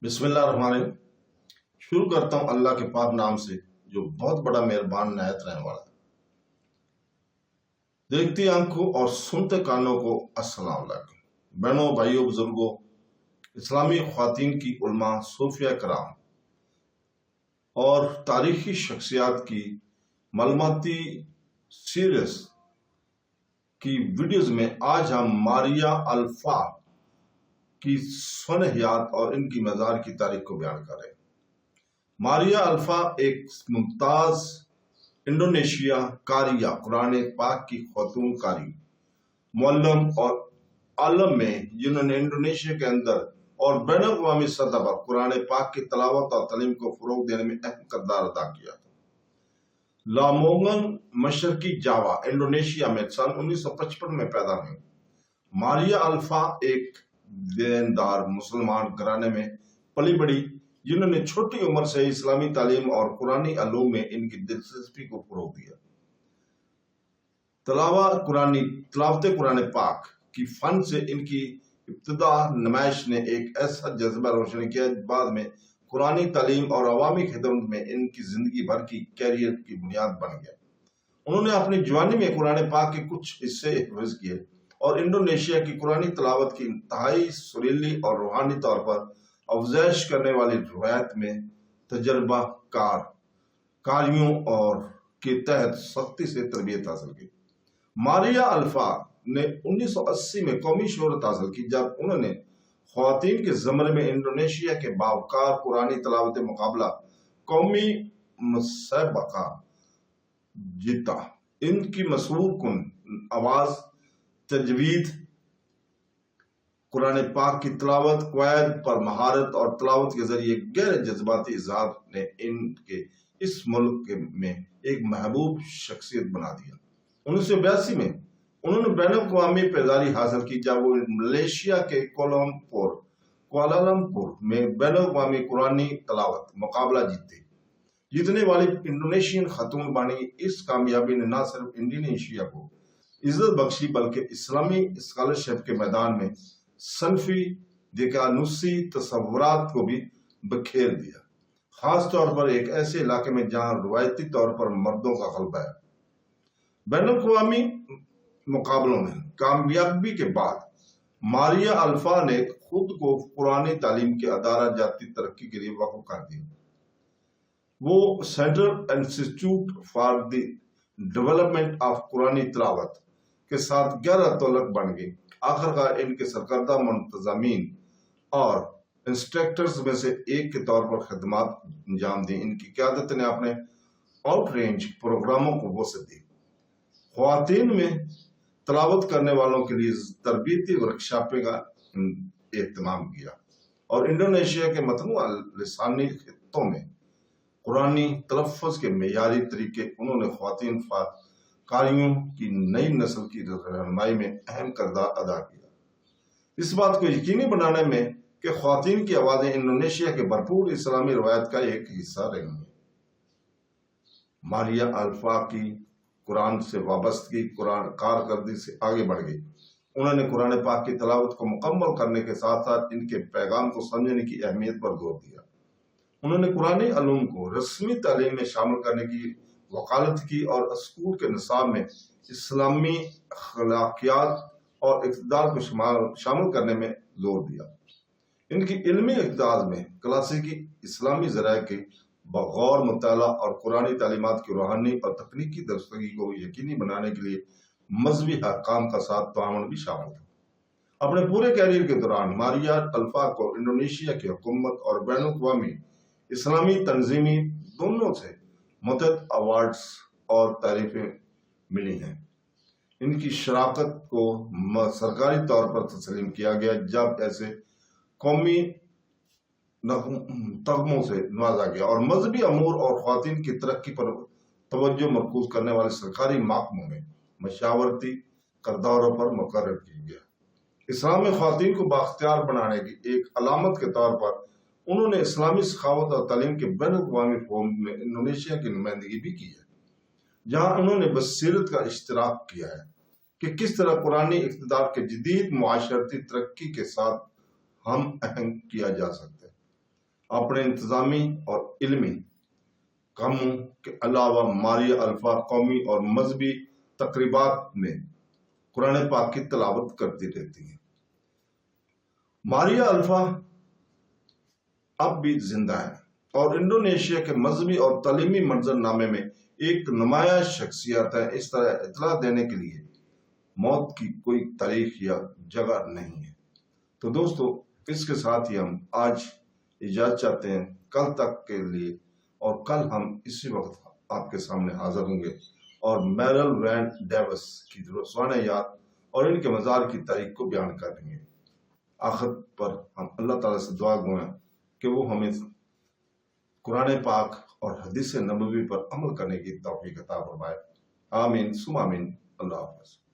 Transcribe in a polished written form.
بسم اللہ الرحمن الرحیم۔ شروع کرتا ہوں اللہ کے پاک نام سے جو بہت بڑا مہربان نہایت رحم والا ہے۔ دیکھتی آنکھوں اور سنتے کانوں کو السلام علیکم۔ بہنوں، بھائیوں، بزرگوں، اسلامی خواتین کی علماء، صوفیہ کرام اور تاریخی شخصیات کی معلوماتی سیریز کی ویڈیوز میں آج ہم ماریا الفا کی سنہیات اور ان کی مزار کی تاریخ کو بیان کر رہے ہیں۔ ماریا الفا ایک ممتاز انڈونیشیا قاریہ، قرآن پاک کی خاتون قاری، معلم اور عالم میں جنہوں نے انڈونیشیا کے اندر اور بین الاقوامی سطح پر قرآن پاک کی تلاوت اور تعلیم کو فروغ دینے میں اہم کردار ادا کیا تھا۔ لامونگن، مشرقی جاوا، انڈونیشیا میں سن 1955 میں پیدا ہوئی۔ ماریا الفا ایک دیندار مسلمان گھرانے میں پلی بڑھی جنہوں نے چھوٹی عمر سے اسلامی تعلیم اور قرآنی علوم میں ان کی دلچسپی کو فروغ دیا۔ تلاوت قرآن پاک کی فن سے ان کی ابتدا نمائش نے ایک ایسا جذبہ روشن کیا بعد میں قرآنی تعلیم اور عوامی خدمت میں ان کی زندگی بھر کی کیریئر کی بنیاد بن گیا۔ انہوں نے اپنی جوانی میں قرآن پاک کے کچھ حصے حفظ کیے اور انڈونیشیا کی قرآنی تلاوت کی انتہائی سریلی اور روحانی طور پر افزائش کرنے والی روایت میں تجربہ کاریوں اور کے تحت سختی سے تربیت حاصل کی۔ ماریا الفا نے 1980 میں قومی شہرت حاصل کی جب انہوں نے خواتین کے زمرے میں انڈونیشیا کے باوقار قرآنی تلاوت مقابلہ قومی مسابقہ جیتا۔ ان کی مسحور کن آواز، تجوید، قرآن پاک کی تلاوت، قواعد پر مہارت اور تلاوت کے ذریعے غیر جذباتی اظہار نے ان کے اس ملک میں ایک محبوب شخصیت بنا دیا۔ 1982 میں انہوں نے بین الاقوامی پیداری حاصل کی جب وہ ملیشیا کے کوالالمپور میں بین الاقوامی قرآنی تلاوت مقابلہ جیتنے والی انڈونیشین خاتون بانی۔ اس کامیابی نے نہ صرف انڈونیشیا کو عزت بخشی بلکہ اسلامی اسکالرشپ کے میدان میں صنفی دیقیانوسی تصورات کو بھی بکھیر دیا، خاص طور پر ایک ایسے علاقے میں جہاں روایتی طور پر مردوں کا غلبہ ہے۔ بین الاقوامی مقابلوں میں کامیابی کے بعد ماریا الفا نے خود کو قرآنی تعلیم کے ادارہ جاتی ترقی کے لیے وقف کر دیا۔ وہ central institute for the development of قرآنی تلاوت کے ساتھ گہرا تعلق بن گئی۔ آخرکار ان کے سرکردہ منتظمین اور انسٹرکٹرز میں سے ایک کے طور پر خدمات انجام دی۔ ان کی قیادت نے اپنے آؤٹ رینج پروگراموں کو وسعت دی، خواتین میں تلاوت کرنے والوں کے لیے تربیتی ورکشاپیں کا اہتمام کیا اور انڈونیشیا کے متنوع لسانی خطوں میں قرآنی تلفظ کے معیاری طریقے۔ انہوں نے خواتین قاریوں کی نئی نسل کی رہنمائی میں اہم کردار ادا کیا، اس بات کو یقینی بنانے میں کہ خواتین کی آوازیں انڈونیشیا کے بھرپور اسلامی روایت کا ایک حصہ رہی ہیں۔ ماریا الفا کی قرآن سے وابستگی کارکردگی سے آگے بڑھ گئی۔ انہوں نے قرآن پاک کی تلاوت کو مکمل کرنے کے ساتھ ساتھ ان کے پیغام کو سمجھنے کی اہمیت پر زور دیا۔ انہوں نے قرآنی علوم کو رسمی تعلیم میں شامل کرنے کی وکالت کی اور اسکول کے نصاب میں اسلامی اخلاقیات اور اقتدار کو شامل کرنے میں زور دیا۔ ان کی علمی اقدار میں کلاسیکی اسلامی ذرائع کے بغور مطالعہ اور قرآنی تعلیمات کی روحانی اور تکنیکی درستگی کو یقینی بنانے کے لیے مذہبی حکام کا ساتھ تعاون بھی شامل تھا۔ اپنے پورے کیریئر کے دوران ماریا الفا کو انڈونیشیا کی حکومت اور بین الاقوامی اسلامی تنظیمی دونوں سے متعدد ایوارڈز اور تعریفیں ملی ہیں۔ ان کی شراکت کو سرکاری طور پر تسلیم کیا گیا جب ایسے قومی تمغوں سے نوازا گیا اور مذہبی امور اور خواتین کی ترقی پر توجہ مرکوز کرنے والے سرکاری محکموں میں مشاورتی کرداروں پر مقرر کیا گیا۔ اسلام میں خواتین کو بااختیار بنانے کی ایک علامت کے طور پر انہوں نے اسلامی سخاوت اور تعلیم کے بین الاقوامی فورم میں انڈونیشیا کی نمائندگی بھی کی ہے، جہاں انہوں نے بصیرت کا اشتراک کیا ہے کہ کس طرح قرآنی اقتدار کے جدید معاشرتی ترقی کے ساتھ ہم آہنگ کیا جا سکتا ہے۔ اپنے انتظامی اور علمی کاموں کے علاوہ ماریہ الفا قومی اور مذہبی تقریبات میں قرآن پاک کی تلاوت کرتی رہتی ہیں۔ ماریہ الفا اب بھی زندہ ہے اور انڈونیشیا کے مذہبی اور تعلیمی منظر نامے میں ایک نمایاں شخصیت ہے۔ اس طرح اطلاع دینے کے لیے موت کی کوئی تاریخ یا جگہ نہیں ہے۔ تو دوستو، اس کے ساتھ ہی ہم آج اجازت چاہتے ہیں کل تک کے لیے، اور کل ہم اسی وقت آپ کے سامنے حاضر ہوں گے اور میرل وین ڈیوس کی سوانح یاد اور ان کے مزار کی تاریخ کو بیان کریں گے۔ آخر پر ہم اللہ تعالیٰ سے دعا گوئیں کہ وہ ہمیں قرآن پاک اور حدیث نبوی پر عمل کرنے کی توفیق عطا فرمائے۔ آمین ثم آمین۔ اللہ حافظ۔